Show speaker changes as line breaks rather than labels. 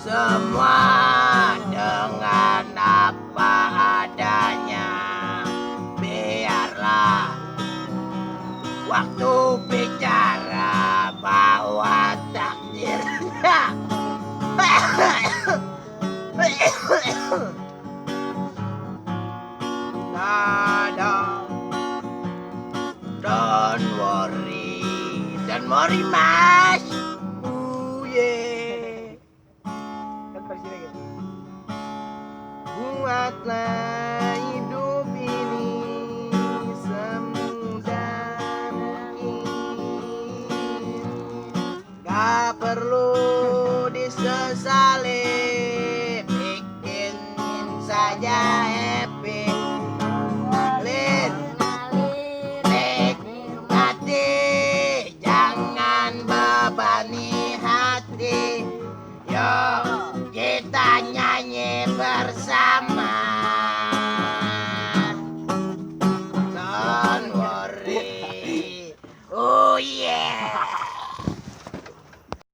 semua dengan apa adanya. Biarlah waktu bicara bahwa takdirnya. Nada, don't worry mas. Yeah. Buatlah hidup ini semudah mungkin. Gak perlu disesali.